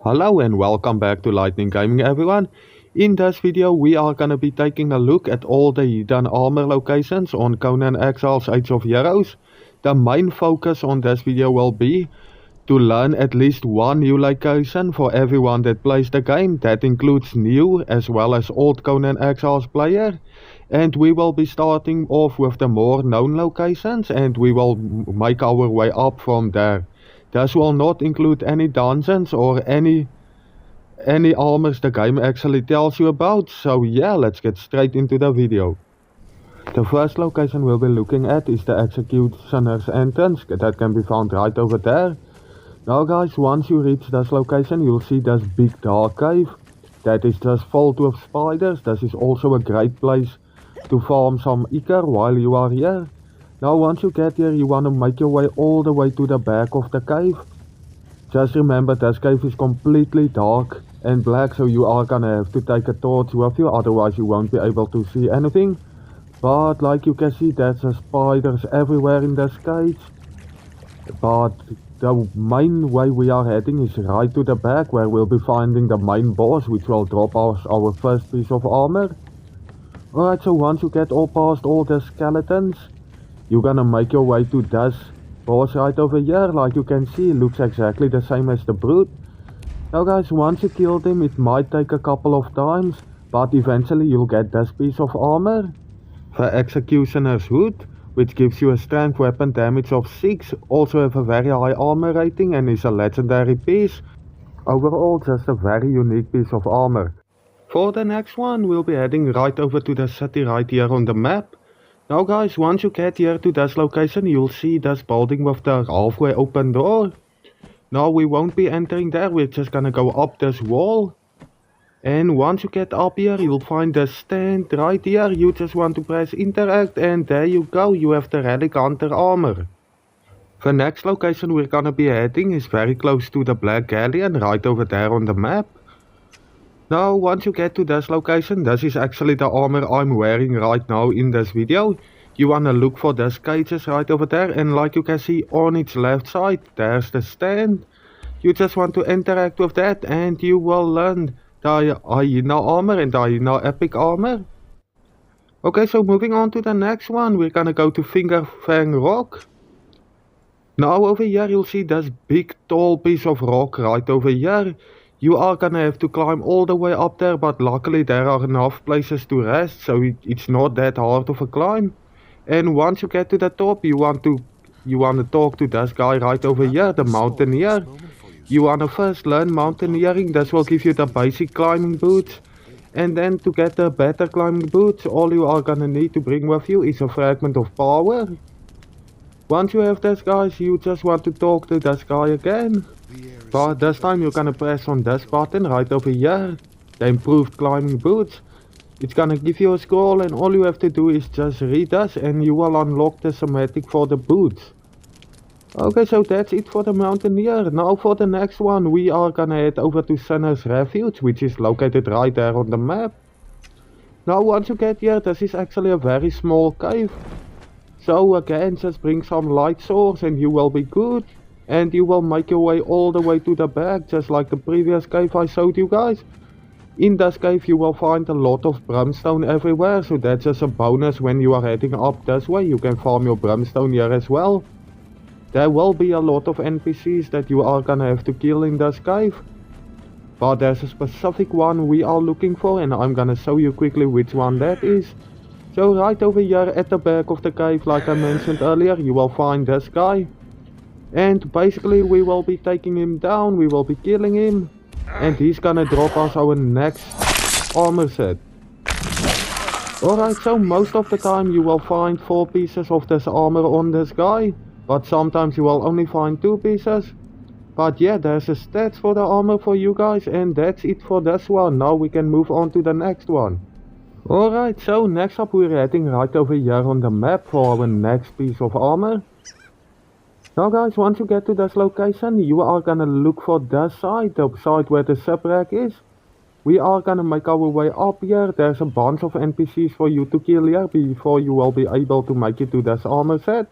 Hello and welcome back to Lightning Gaming everyone. In this video we are going to be taking a look at all the hidden armor locations on Conan Exiles Age of Heroes. The main focus on this video will be to learn at least one new location for everyone that plays the game. That includes new as well as old Conan Exiles player. And we will be starting off with the more known locations and we will make our way up from there. This will not include any dungeons or any armors the game actually tells you about. So yeah, let's get straight into the video. The first location we'll be looking at is the Executioner's entrance that can be found right over there. Now guys, once you reach this location you'll see this big dark cave that is just filled with spiders. This is also a great place to farm some ichor while you are here. Now once you get here you want to make your way all the way to the back of the cave. Just remember this cave is completely dark and black, so you are gonna have to take a torch with you, otherwise you won't be able to see anything. But like you can see, there's spiders everywhere in this cave. But the main way we are heading is right to the back, where we'll be finding the main boss, which will drop us our first piece of armor. Alright, so once you get all past all the skeletons, you're gonna make your way to this boss right over here. Like you can see, it looks exactly the same as the brute. Now guys, once you kill him, it might take a couple of times, but eventually you'll get this piece of armor. The Executioner's Hood, which gives you a strength weapon damage of 6, also have a very high armor rating and is a legendary piece. Overall, just a very unique piece of armor. For the next one, we'll be heading right over to the city right here on the map. Now guys, once you get here to this location, you'll see this building with the halfway open door. Now we won't be entering there, we're just gonna go up this wall. And once you get up here, you'll find the stand right here. You just want to press interact and there you go, you have the Relic Hunter armor. The next location we're gonna be heading is very close to the Black Galleon, right over there on the map. Now once you get to this location, this is actually the armor I'm wearing right now in this video. You wanna look for these cages right over there, and like you can see on its left side, there's the stand. You just want to interact with that and you will learn the hyena armor and the hyena epic armor. Okay, so moving on to the next one, we're gonna go to Finger Fang Rock. Now over here you'll see this big tall piece of rock right over here. You are gonna have to climb all the way up there, but luckily there are enough places to rest, so it's not that hard of a climb. And once you get to the top, you want to talk to this guy right over here, the mountaineer. You want to first learn mountaineering. This will give you the basic climbing boots. And then to get the better climbing boots, all you are gonna need to bring with you is a fragment of power. Once you have this, guys, you just want to talk to this guy again. But this time you're gonna press on this button right over here, the improved climbing boots. It's gonna give you a scroll and all you have to do is just read this and you will unlock the schematic for the boots. Okay, so that's it for the mountaineer. Now for the next one we are gonna head over to Sinner's Refuge, which is located right there on the map. Now once you get here, this is actually a very small cave. So again, just bring some light source and you will be good. And you will make your way all the way to the back, just like the previous cave I showed you guys. In this cave you will find a lot of brimstone everywhere, so that's just a bonus when you are heading up this way. You can farm your brimstone here as well. There will be a lot of NPCs that you are gonna have to kill in this cave. But there's a specific one we are looking for and I'm gonna show you quickly which one that is. So right over here at the back of the cave, like I mentioned earlier, you will find this guy. And basically we will be taking him down, we will be killing him. And he's gonna drop us our next armor set. Alright, so most of the time you will find 4 pieces of this armor on this guy. But sometimes you will only find 2 pieces. But yeah, there's a stats for the armor for you guys. And that's it for this one. Now we can move on to the next one. Alright, so next up we're heading right over here on the map for our next piece of armor. Now guys, once you get to this location, you are gonna look for this side, the side where the shipwreck is. We are gonna make our way up here. There's a bunch of NPCs for you to kill here before you will be able to make it to this armor set.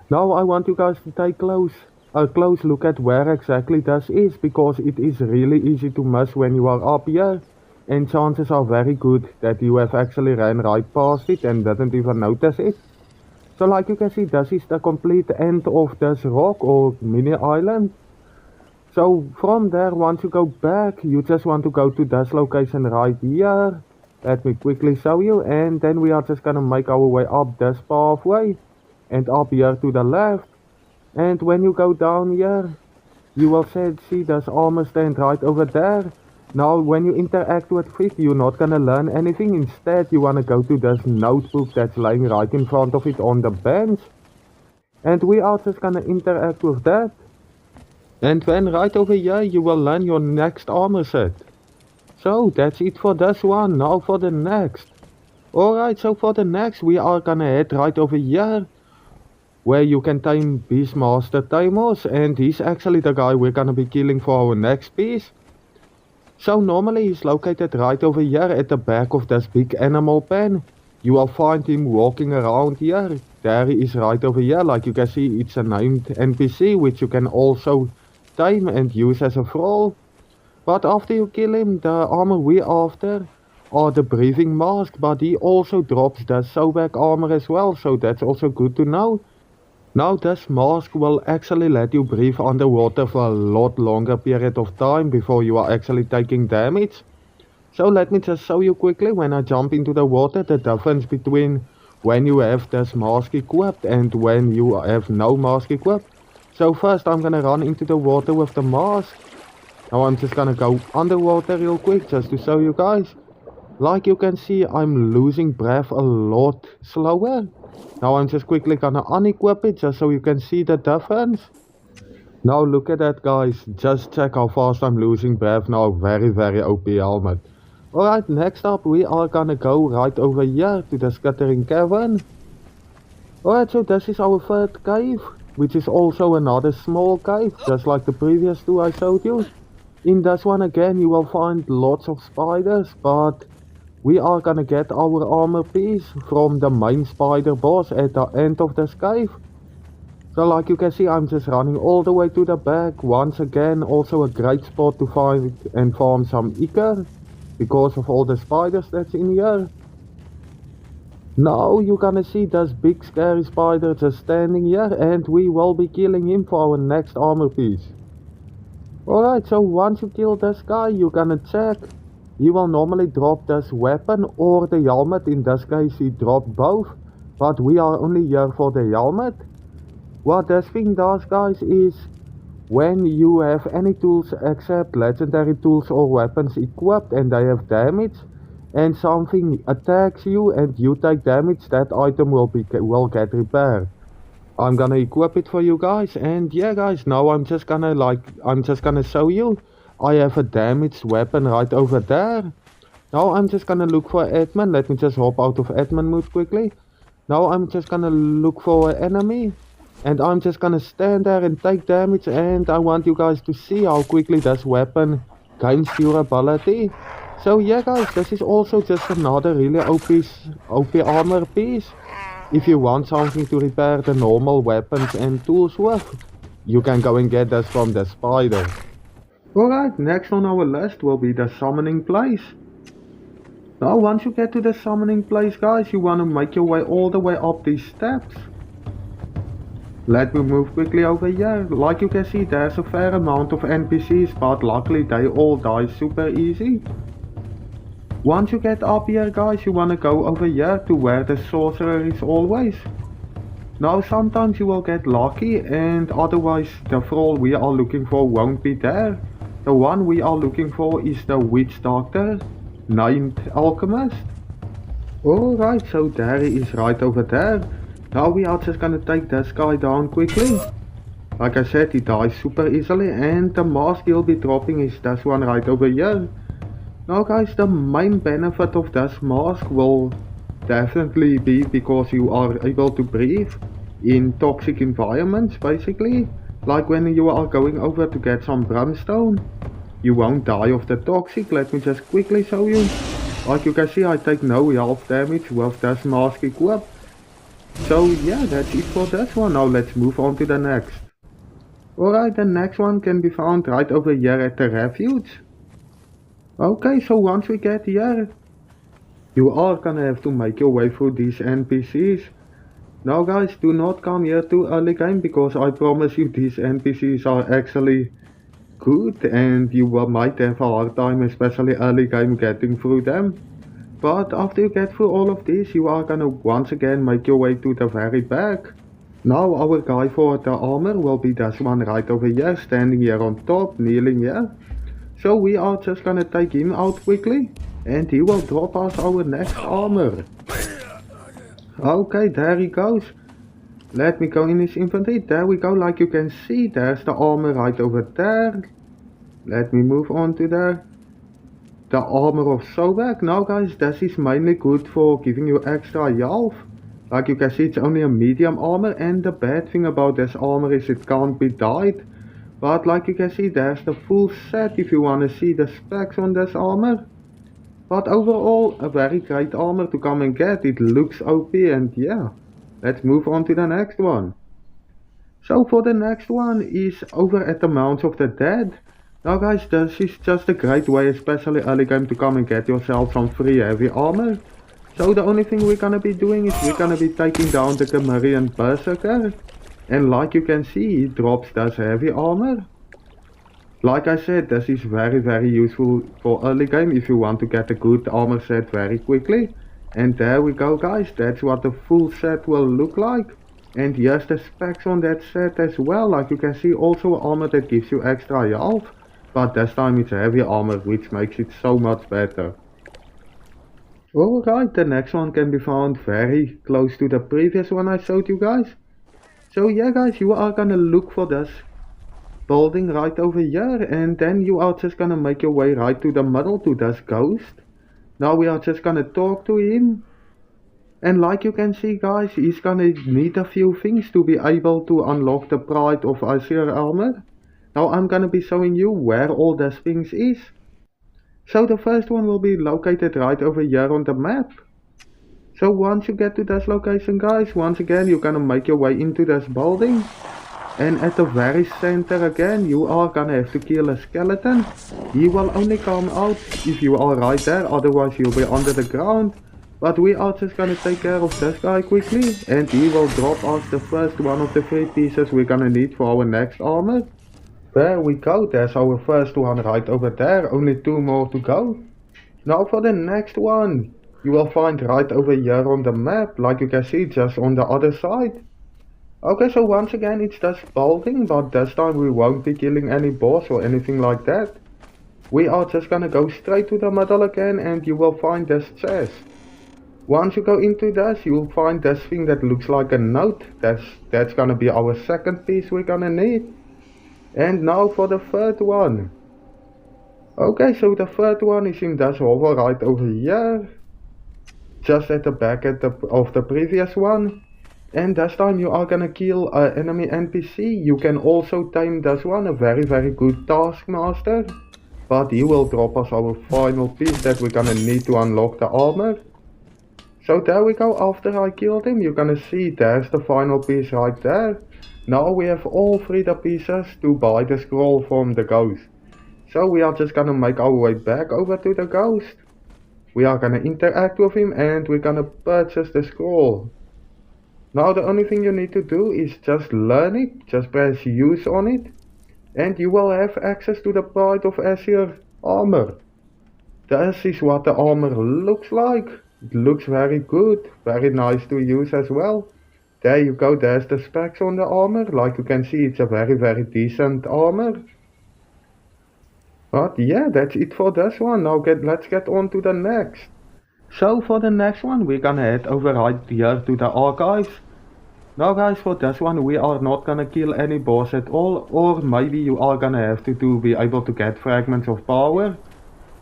Now I want you guys to take close a close look at where exactly this is, because it is really easy to miss when you are up here, and chances are very good that you have actually ran right past it and didn't even notice it. So like you can see, this is the complete end of this rock or mini island. So from there, once you go back, you just want to go to this location right here. Let me quickly show you, and then we are just gonna make our way up this pathway and up here to the left. And when you go down here, you will see this armor stand right over there. Now when you interact with it, you're not gonna learn anything. Instead, you wanna go to this notebook that's lying right in front of it on the bench. And we are just gonna interact with that. And then right over here, you will learn your next armor set. So that's it for this one. Now for the next. Alright, so for the next, we are gonna head right over here, where you can tame Beastmaster Tamers, and he's actually the guy we're gonna be killing for our next piece. So normally he's located right over here at the back of this big animal pen. You will find him walking around here. There he is right over here. Like you can see, it's a named NPC, which you can also tame and use as a thrall. But after you kill him, the armor we're after are the breathing mask, but he also drops the Sobek armor as well, so that's also good to know. Now this mask will actually let you breathe underwater for a lot longer period of time before you are actually taking damage. So let me just show you quickly when I jump into the water the difference between when you have this mask equipped and when you have no mask equipped. So first I'm gonna run into the water with the mask. Now I'm just gonna go underwater real quick just to show you guys. Like you can see, I'm losing breath a lot slower. Now I'm just quickly gonna unequip it just so you can see the difference. Now look at that, guys, just check how fast I'm losing breath now. Very OP helmet. Alright, next up we are gonna go right over here to the Scattering Cavern. Alright, so this is our third cave, which is also another small cave, just like the previous two I showed you. In this one again you will find lots of spiders, but we are gonna get our armor piece from the main spider boss at the end of this cave. So like you can see, I'm just running all the way to the back. Once again, also a great spot to find and farm some ichor, because of all the spiders that's in here. Now you're gonna see this big scary spider just standing here, and we will be killing him for our next armor piece. Alright, so once you kill this guy, you're gonna check. He will normally drop this weapon or the helmet. In this case he dropped both, but we are only here for the helmet. What this thing does, guys, is when you have any tools except legendary tools or weapons equipped and they have damage, and something attacks you and you take damage, that item will get repaired. I'm gonna equip it for you guys, and yeah guys, now I'm just gonna show you. I have a damaged weapon right over there. Now I'm just gonna look for admin. Let me just hop out of admin mode quickly. Now I'm just gonna look for an enemy, and I'm just gonna stand there and take damage, and I want you guys to see how quickly this weapon gains durability. So yeah guys, this is also just another really OP armor piece. If you want something to repair the normal weapons and tools with, you can go and get this from the spider. Alright, next on our list will be the summoning place. Now once you get to the summoning place, guys, you want to make your way all the way up these steps. Let me move quickly over here. Like you can see, there's a fair amount of NPCs, but luckily they all die super easy. Once you get up here, guys, you want to go over here to where the sorcerer is always. Now sometimes you will get lucky, and otherwise the thrall we are looking for won't be there. The one we are looking for is the witch doctor named Alchemist. Alright, so there he is right over there. Now we are just gonna take this guy down quickly. Like I said, he dies super easily, and the mask he'll be dropping is this one right over here. Now guys, the main benefit of this mask will definitely be because you are able to breathe in toxic environments, basically. Like when you are going over to get some brimstone, you won't die of the toxic. Let me just quickly show you. Like you can see, I take no health damage with this mask equipped. So yeah, that's it for this one. Now let's move on to the next. Alright, the next one can be found right over here at the refuge. Okay, so once we get here, you are gonna have to make your way through these NPCs. Now guys, do not come here too early game, because I promise you these NPCs are actually good and you might have a hard time, especially early game, getting through them. But after you get through all of these, you are gonna once again make your way to the very back. Now our guy for the armor will be this one right over here, standing here on top, kneeling here. So we are just gonna take him out quickly, and he will drop us our next armor. Okay, there he goes. Let me go in his inventory. There we go, like you can see, there's the armor right over there. Let me move on to there. The armor of Sobek. Now guys, this is mainly good for giving you extra health. Like you can see, it's only a medium armor, and the bad thing about this armor is it can't be dyed. But like you can see, there's the full set if you want to see the specs on this armor. But overall, a very great armor to come and get. It looks OP, and yeah, let's move on to the next one. So for the next one is over at the Mounds of the Dead. Now guys, this is just a great way, especially early game, to come and get yourself some free heavy armor. So the only thing we're gonna be doing is we're gonna be taking down the Cimmerian Berserker. And like you can see, he drops this heavy armor. Like I said, this is very useful for early game if you want to get a good armor set very quickly. And there we go guys, that's what the full set will look like. And here's the specs on that set as well. Like you can see, also armor that gives you extra health. But this time it's heavy armor, which makes it so much better. Alright, the next one can be found very close to the previous one I showed you guys. So yeah guys, you are gonna look for this building right over here, and then you are just gonna make your way right to the middle to this ghost. Now we are just gonna talk to him. And like you can see guys, he's gonna need a few things to be able to unlock the Pride of Azure armor. Now I'm gonna be showing you where all these things is. So the first one will be located right over here on the map. So once you get to this location guys, once again you're gonna make your way into this building. And at the very center again, you are gonna have to kill a skeleton. He will only come out if you are right there, otherwise you'll be under the ground. But we are just gonna take care of this guy quickly, and he will drop us the first one of the 3 pieces we're gonna need for our next armor. There we go, there's our first one right over there, only 2 more to go. Now for the next one, you will find right over here on the map, like you can see, just on the other side. Okay, so once again it's this building, but this time we won't be killing any boss or anything like that. We are just gonna go straight to the middle again, and you will find this chest. Once you go into this, you'll find this thing that looks like a note. That's gonna be our second piece we're gonna need. And now for the third one. Okay, so the third one is in this hovel right over here. Just at the back of the previous one. And this time you are gonna kill an enemy NPC. You can also tame this one, a very good taskmaster. But he will drop us our final piece that we're gonna need to unlock the armor. So there we go, after I killed him, you're gonna see there's the final piece right there. Now we have all 3 the pieces to buy the scroll from the ghost. So we are just gonna make our way back over to the ghost. We are gonna interact with him and we're gonna purchase the scroll. Now the only thing you need to do is just learn it, just press use on it. And you will have access to the Pride of Azure armor. This is what the armor looks like. It looks very good, very nice to use as well. There you go, there's the specs on the armor. Like you can see, it's a very decent armor. But yeah, that's it for this one. Now let's get on to the next. So for the next one, we're gonna head over right here to the archives. Now guys, for this one we are not gonna kill any boss at all, or maybe you are gonna have to be able to get fragments of power.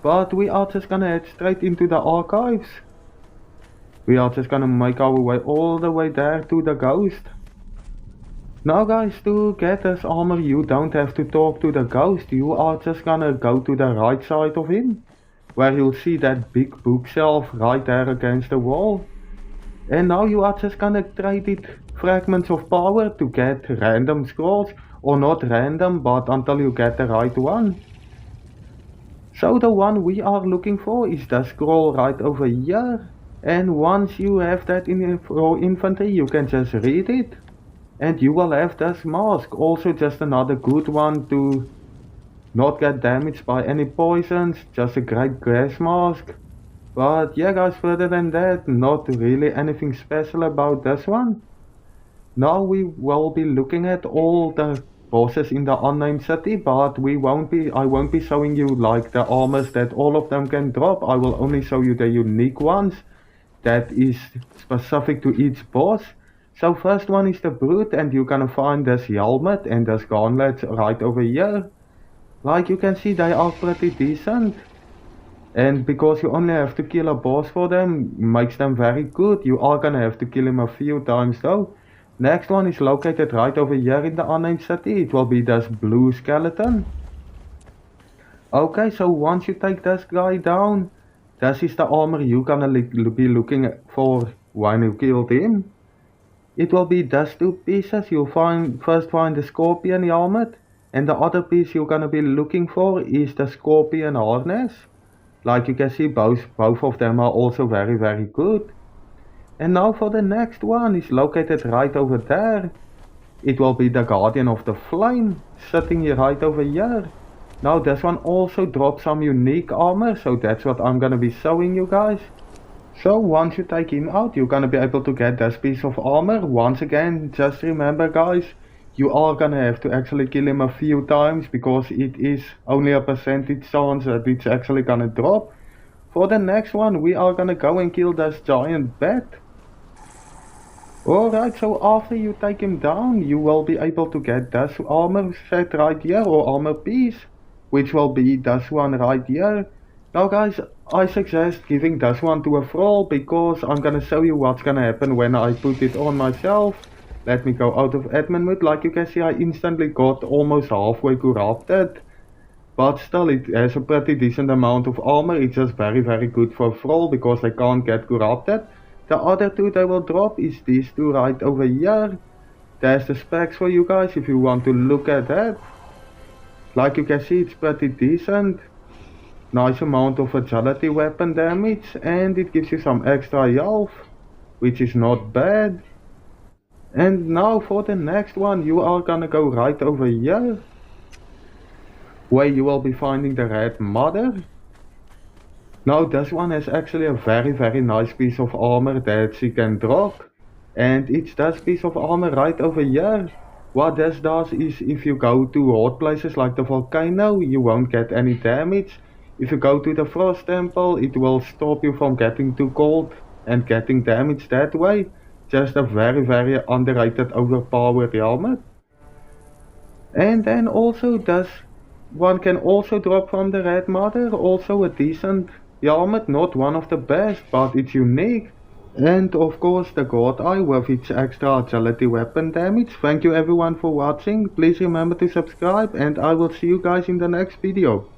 But we are just gonna head straight into the archives. We are just gonna make our way all the way there to the ghost. Now guys, to get this armor you don't have to talk to the ghost, you are just gonna go to the right side of him. Where you'll see that big bookshelf right there against the wall. And now you are just gonna trade it fragments of power to get random scrolls, or not random, but until you get the right one. So the one we are looking for is the scroll right over here. And once you have that in your inventory, you can just read it. And you will have this mask. Also just another good one to not get damaged by any poisons. Just a great grass mask. But yeah guys, further than that, not really anything special about this one. Now we will be looking at all the bosses in the unnamed city, but I won't be showing you like the armors that all of them can drop. I will only show you the unique ones that is specific to each boss. So first one is the brute, and you're gonna find this helmet and this gauntlet right over here. Like you can see, they are pretty decent. And because you only have to kill a boss for them, makes them very good. You are gonna have to kill him a few times though. Next one is located right over here in the unnamed city. It will be this blue skeleton. Okay, so once you take this guy down, this is the armor you're gonna be looking for when you killed him. It will be these two pieces. You'll first find the scorpion helmet, and the other piece you're gonna be looking for is the scorpion harness. Like you can see, both of them are also very good. And now for the next one, is located right over there. It will be the Guardian of the Flame, sitting here right over here. Now this one also drops some unique armor, so that's what I'm gonna be showing you guys. So once you take him out, you're gonna be able to get this piece of armor. Once again, just remember guys, you are gonna have to actually kill him a few times, because it is only a percentage chance that it's actually gonna drop. For the next one, we are gonna go and kill this giant bat. Alright, so after you take him down, you will be able to get this armor set right here, or armor piece, which will be this one right here. Now guys, I suggest giving this one to a thrall, because I'm gonna show you what's gonna happen when I put it on myself. Let me go out of admin mode. Like you can see, I instantly got almost halfway corrupted. But still, it has a pretty decent amount of armor. It's just very good for a thrall, because they can't get corrupted. The other two they will drop is these two right over here. There's the specs for you guys if you want to look at that. Like you can see, it's pretty decent. Nice amount of agility weapon damage, and it gives you some extra health, which is not bad. And now for the next one, you are gonna go right over here, where you will be finding the Red Mother. Now this one has actually a very nice piece of armor that she can drop, and it's this piece of armor right over here. What this does is, if you go to hot places like the volcano, you won't get any damage. If you go to the Frost Temple, it will stop you from getting too cold and getting damaged that way. Just a very underrated, overpowered helmet. And then also this one can also drop from the Red Mother, also a decent helmet, not one of the best, but it's unique. And of course the God Eye with its extra agility weapon damage. Thank you everyone for watching. Please remember to subscribe, and I will see you guys in the next video.